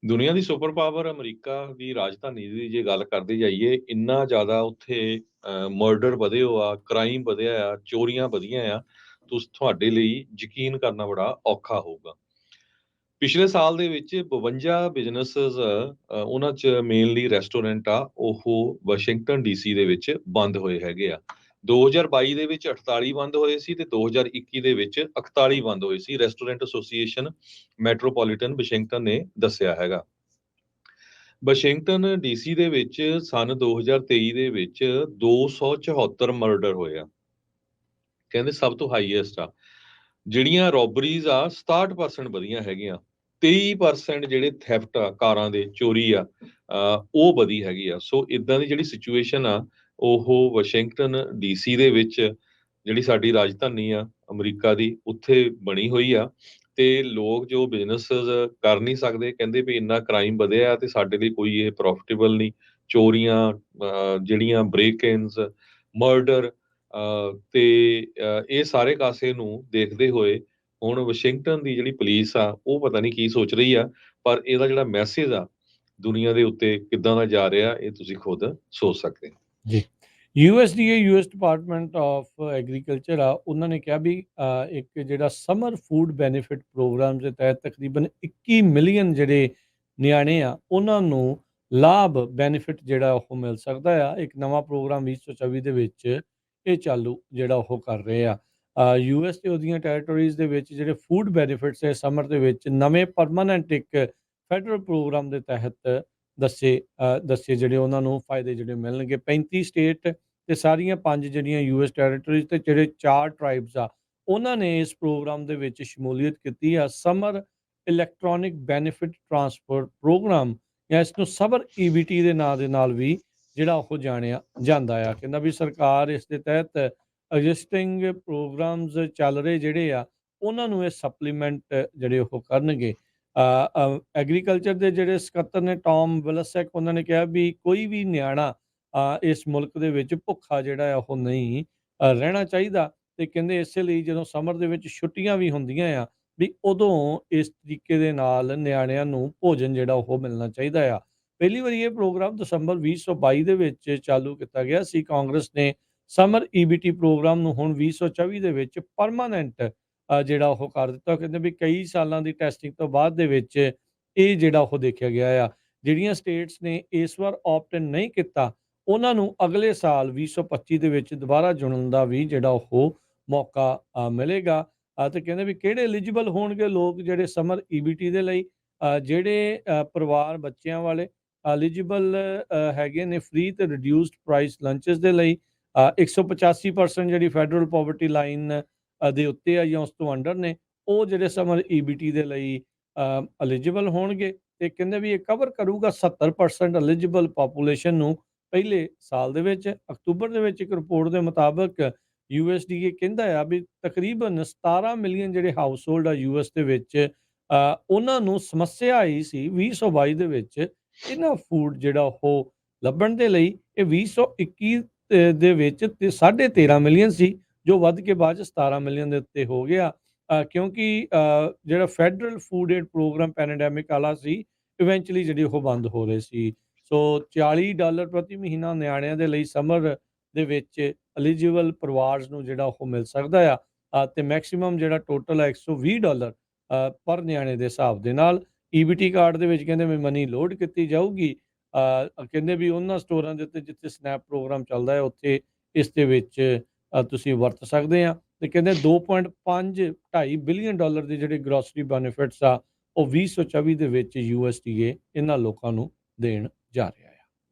ਦੁਨੀਆ ਦੀ super power America ਦੀ ਰਾਜਧਾਨੀ ਦੀ ਜੇ ਗੱਲ ਕਰਦੇ ਜਾਈਏ, ਇੰਨਾ ਜ਼ਿਆਦਾ ਉੱਥੇ ਮਰਡਰ ਵਧੇ ਹੋ ਆ, ਕ੍ਰਾਈਮ ਵਧਿਆ ਆ, ਚੋਰੀਆਂ ਵਧੀਆਂ ਆ, ਤੁਹਾਡੇ ਲਈ ਯਕੀਨ ਕਰਨਾ ਬੜਾ ਔਖਾ ਹੋਊਗਾ। ਪਿਛਲੇ ਸਾਲ ਦੇ ਵਿੱਚ 52 ਬਿਜ਼ਨੈਸਸ ਉਹਨਾਂ 'ਚ ਮੇਨਲੀ ਰੈਸਟੋਰੈਂਟ ਆ, ਉਹ ਵਾਸ਼ਿੰਗਟਨ ਡੀਸੀ ਦੇ ਵਿੱਚ ਬੰਦ ਹੋਏ ਹੈਗੇ ਆ। 2022 ਦੇ ਵਿੱਚ 48 ਬੰਦ ਹੋਏ ਸੀ ਤੇ 2021 ਦੇ ਵਿੱਚ 41 ਬੰਦ ਹੋਏ ਸੀ। ਰੈਸਟੋਰੈਂਟ ਐਸੋਸੀਏਸ਼ਨ ਮੈਟਰੋਪੋਲੀਟਨ ਵਾਸ਼ਿੰਗਟਨ ਨੇ ਦੱਸਿਆ ਹੈਗਾ। ਵਾਸ਼ਿੰਗਟਨ ਡੀਸੀ ਦੇ ਵਿੱਚ ਸਨ 2023 ਦੇ ਵਿੱਚ 274 ਮਰਡਰ ਹੋਏ ਆ। ਕਹਿੰਦੇ ਸਭ ਤੋਂ ਹਾਈਐਸਟ ਆ। ਜਿਹੜੀਆਂ ਰੋਬਰੀਜ਼ ਆ 67% ਵਧੀਆਂ ਹੈਗੀਆਂ। 23% ਜਿਹੜੇ ਥੈਫਟ ਆ, ਕਾਰਾਂ ਦੇ ਚੋਰੀ ਆ, ਉਹ ਵਧੀ ਹੈਗੀ ਆ। ਸੋ ਇਦਾਂ ਦੀ ਜਿਹੜੀ ਸਿਚੁਏਸ਼ਨ ਆ, ਉਹ ਵਾਸ਼ਿੰਗਟਨ ਡੀਸੀ ਦੇ ਵਿੱਚ ਜਿਹੜੀ ਸਾਡੀ ਰਾਜਧਾਨੀ ਆ ਅਮਰੀਕਾ ਦੀ, ਉੱਥੇ ਬਣੀ ਹੋਈ ਆ। ਤੇ ਲੋਕ ਜੋ ਬਿਜ਼ਨਸ ਕਰ ਨਹੀਂ ਸਕਦੇ, ਕਹਿੰਦੇ ਵੀ ਇੰਨਾ ਕ੍ਰਾਈਮ ਵਧਿਆ ਤੇ ਸਾਡੇ ਲਈ ਕੋਈ ਇਹ ਪ੍ਰੋਫਿਟੇਬਲ ਨਹੀਂ। ਚੋਰੀਆਂ, ਜਿਹੜੀਆਂ ਬ੍ਰੇਕ-ਇਨਸ, ਮਰਡਰ, ਤੇ ਇਹ ਸਾਰੇ ਕਾਸੇ ਨੂੰ ਦੇਖਦੇ ਹੋਏ ਹੁਣ ਵਾਸ਼ਿੰਗਟਨ ਦੀ ਜਿਹੜੀ ਪੁਲਿਸ ਆ, ਉਹ ਪਤਾ ਨਹੀਂ ਕੀ ਸੋਚ ਰਹੀ ਆ। ਪਰ ਇਹਦਾ ਜਿਹੜਾ ਮੈਸੇਜ ਆ ਦੁਨੀਆ ਦੇ ਉੱਤੇ ਕਿੱਦਾਂ ਦਾ ਜਾ ਰਿਹਾ, ਇਹ ਤੁਸੀਂ ਖੁਦ ਸੋਚ ਸਕਦੇ ਹੋ। ਜੀ। USDA US department of agriculture ਆ, ਉਹਨਾਂ ਨੇ ਕਿਹਾ ਵੀ ਇੱਕ ਜਿਹੜਾ ਸਮਰ ਫੂਡ ਬੈਨੀਫਿਟ ਪ੍ਰੋਗਰਾਮ ਦੇ ਤਹਿਤ ਤਕਰੀਬਨ 21 ਮਿਲੀਅਨ ਜਿਹੜੇ ਨਿਆਣੇ ਆ, ਉਹਨਾਂ ਨੂੰ ਲਾਭ ਬੈਨੀਫਿਟ ਜਿਹੜਾ ਉਹ ਮਿਲ ਸਕਦਾ ਆ। ਇੱਕ ਨਵਾਂ ਪ੍ਰੋਗਰਾਮ 2024 ਦੇ ਵਿੱਚ ਇਹ ਚਾਲੂ ਜਿਹੜਾ ਉਹ ਕਰ ਰਹੇ ਆ। US ਤੇ ਉਹਦੀਆਂ ਟੈਰੀਟਰੀਜ਼ ਦੇ ਵਿੱਚ ਜਿਹੜੇ ਫੂਡ ਬੈਨੀਫਿਟਸ ਹੈ ਸਮਰ ਦੇ ਵਿੱਚ ਨਵੇਂ ਪਰਮਾਨੈਂਟ ਇੱਕ ਫੈਡਰਲ ਪ੍ਰੋਗਰਾਮ ਦੇ ਤਹਿਤ ਦੱਸੇ ਜਿਹੜੇ ਉਹਨਾਂ ਨੂੰ ਫਾਇਦੇ ਜਿਹੜੇ ਮਿਲਣਗੇ। 35 ਸਟੇਟ ਤੇ ਸਾਰੀਆਂ 5 ਜਿਹੜੀਆਂ US ਟੈਰੀਟਰੀਜ਼ ਤੇ ਜਿਹੜੇ 4 ਟ੍ਰਾਈਬਸ ਆ, ਉਹਨਾਂ ਨੇ ਇਸ ਪ੍ਰੋਗਰਾਮ ਦੇ ਵਿੱਚ ਸ਼ਮੂਲੀਅਤ ਕੀਤੀ ਆ। Summer electronic benefit transfer programme ਜਾਂ ਇਸ ਨੂੰ ਸਬਰ EBT ਦੇ ਨਾਂ ਦੇ ਨਾਲ ਵੀ ਜਿਹੜਾ ਉਹ ਜਾਣਿਆ ਜਾਂਦਾ ਆ। ਕਹਿੰਦਾ ਵੀ ਸਰਕਾਰ ਇਸ ਦੇ ਤਹਿਤ ਐਗਜ਼ਿਸਟਿੰਗ ਪ੍ਰੋਗਰਾਮਸ ਚੱਲ ਰਹੇ ਜਿਹੜੇ ਆ, ਉਹਨਾਂ ਨੂੰ ਇਹ ਸਪਲੀਮੈਂਟ ਜਿਹੜੇ ਉਹ ਕਰਨਗੇ। ਐਗਰੀਕਲਚਰ ਦੇ ਜਿਹੜੇ ਸਕੱਤਰ ਨੇ ਟੌਮ ਵਿਲਸੈਕ, ਉਹਨਾਂ ਨੇ ਕਿਹਾ ਵੀ ਕੋਈ ਵੀ ਨਿਆਣਾ ਇਸ ਮੁਲਕ ਦੇ ਵਿੱਚ ਭੁੱਖਾ ਜਿਹੜਾ ਆ ਉਹ ਨਹੀਂ ਰਹਿਣਾ ਚਾਹੀਦਾ। ਤੇ ਕਹਿੰਦੇ ਇਸੇ ਲਈ ਜਦੋਂ ਸਮਰ ਦੇ ਵਿੱਚ ਛੁੱਟੀਆਂ ਵੀ ਹੁੰਦੀਆਂ ਆ, ਵੀ ਉਦੋਂ ਇਸ ਤਰੀਕੇ ਦੇ ਨਾਲ ਨਿਆਣਿਆਂ ਨੂੰ ਭੋਜਨ ਜਿਹੜਾ ਉਹ ਮਿਲਣਾ ਚਾਹੀਦਾ ਆ। ਪਹਿਲੀ ਵਾਰੀ ਇਹ ਪ੍ਰੋਗਰਾਮ ਦਸੰਬਰ 2022 ਦੇ ਵਿੱਚ ਚਾਲੂ ਕੀਤਾ ਗਿਆ ਸੀ। ਕਾਂਗਰਸ ਨੇ ਸਮਰ EBT ਪ੍ਰੋਗਰਾਮ ਨੂੰ ਹੁਣ 2024 ਦੇ ਵਿੱਚ ਪਰਮਾਨੈਂਟ ਜਿਹੜਾ ਉਹ ਕਰ ਦਿੱਤਾ। ਕਹਿੰਦੇ ਵੀ ਕਈ ਸਾਲਾਂ ਦੀ ਟੈਸਟਿੰਗ ਤੋਂ ਬਾਅਦ ਦੇ ਵਿੱਚ ਇਹ ਜਿਹੜਾ ਉਹ ਦੇਖਿਆ ਗਿਆ ਆ। ਜਿਹੜੀਆਂ ਸਟੇਟਸ ਨੇ ਇਸ ਵਾਰ ਆਪਟ ਨਹੀਂ ਕੀਤਾ, ਉਹਨਾਂ ਨੂੰ ਅਗਲੇ ਸਾਲ 2025 ਦੇ ਵਿੱਚ ਦੁਬਾਰਾ ਚੁਣਨ ਦਾ ਵੀ ਜਿਹੜਾ ਉਹ ਮੌਕਾ ਮਿਲੇਗਾ। ਤੇ ਕਹਿੰਦੇ ਵੀ ਕਿਹੜੇ ਐਲੀਜੀਬਲ ਹੋਣਗੇ ਲੋਕ ਜਿਹੜੇ ਸਮਰ EBT ਦੇ ਲਈ। ਜਿਹੜੇ ਪਰਿਵਾਰ ਬੱਚਿਆਂ ਵਾਲੇ ਐਲੀਜੀਬਲ ਹੈਗੇ ਨੇ ਫ੍ਰੀ ਤੇ ਰਿਡਿਊਸਡ ਪ੍ਰਾਈਸ ਲੰਚਸ ਦੇ ਲਈ। 185% ਜਿਹੜੀ ਫੈਡਰਲ ਪਾਵਰਟੀ ਲਾਈਨ ਦੇ ਉੱਤੇ ਆ ਜਾਂ ਉਸ ਤੋਂ ਅੰਡਰ ਨੇ, ਉਹ ਜਿਹੜੇ ਸਮਰ EBT ਦੇ ਲਈ ਐਲੀਜੀਬਲ ਹੋਣਗੇ। ਤੇ ਕਹਿੰਦੇ ਵੀ ਇਹ ਕਵਰ ਕਰੂਗਾ 70% ਐਲੀਜੀਬਲ ਪਾਪੂਲੇਸ਼ਨ ਨੂੰ ਪਹਿਲੇ ਸਾਲ ਦੇ ਵਿੱਚ। ਅਕਤੂਬਰ ਦੇ ਵਿੱਚ ਇੱਕ ਰਿਪੋਰਟ ਦੇ ਮੁਤਾਬਕ USDA ਕਹਿੰਦਾ ਆ ਵੀ ਤਕਰੀਬਨ 17 ਮਿਲੀਅਨ ਜਿਹੜੇ ਹਾਊਸ ਹੋਲਡ ਆ US ਦੇ ਵਿੱਚ, ਉਹਨਾਂ ਨੂੰ ਸਮੱਸਿਆ ਆਈ ਸੀ 2022 ਦੇ ਵਿੱਚ ਇਹਨਾਂ ਫੂਡ ਜਿਹੜਾ ਉਹ ਲੱਭਣ ਦੇ ਲਈ। ਇਹ 2021 ਦੇ ਵਿੱਚ 13.5 ਮਿਲੀਅਨ ਸੀ, ਜੋ ਵੱਧ ਕੇ ਬਾਅਦ 'ਚ 17 ਮਿਲੀਅਨ ਦੇ ਉੱਤੇ ਹੋ ਗਿਆ। ਕਿਉਂਕਿ ਜਿਹੜਾ federal food aid programme pandemic ਵਾਲਾ ਸੀ, ਇਵੈਂਚੁਅਲੀ ਜਿਹੜੇ ਉਹ ਬੰਦ ਹੋ ਰਹੇ ਸੀ। ਸੋ $40 ਪ੍ਰਤੀ ਮਹੀਨਾ ਨਿਆਣਿਆਂ ਦੇ ਲਈ ਸਮਰ ਦੇ ਵਿੱਚ ਐਲੀਜੀਬਲ ਪਰਿਵਾਰਸ ਨੂੰ ਜਿਹੜਾ ਉਹ ਮਿਲ ਸਕਦਾ ਆ। ਤੇ ਮੈਕਸਿਮਮ ਜਿਹੜਾ ਟੋਟਲ ਹੈ $120 ਪਰ ਨਿਆਣੇ ਦੇ ਹਿਸਾਬ ਦੇ ਨਾਲ। EBT ਕਾਰਡ ਦੇ ਵਿੱਚ ਕਹਿੰਦੇ ਵੀ ਮਨੀ ਲੋਡ ਕੀਤੀ ਜਾਊਗੀ। ਕਹਿੰਦੇ ਵੀ ਉਹਨਾਂ ਸਟੋਰਾਂ ਦੇ ਉੱਤੇ ਜਿੱਥੇ ਸਨੈਪ ਪ੍ਰੋਗਰਾਮ ਚੱਲਦਾ ਹੈ, ਉੱਥੇ ਇਸ ਦੇ ਵਿੱਚ ਤੁਸੀਂ ਵਰਤ ਸਕਦੇ ਆ। ਤੇ ਕਹਿੰਦੇ 2.5 ਬਿਲੀਅਨ ਡਾਲਰ ਦੇ ਜਿਹੜੇ ਗਰੋਸਰੀ ਬੈਨੀਫਿਟਸ ਆ, ਉਹ 2024 ਦੇ ਵਿੱਚ USDA ਇਹਨਾਂ ਲੋਕਾਂ ਨੂੰ ਦੇਣ ਜਾ ਰਿਹਾ।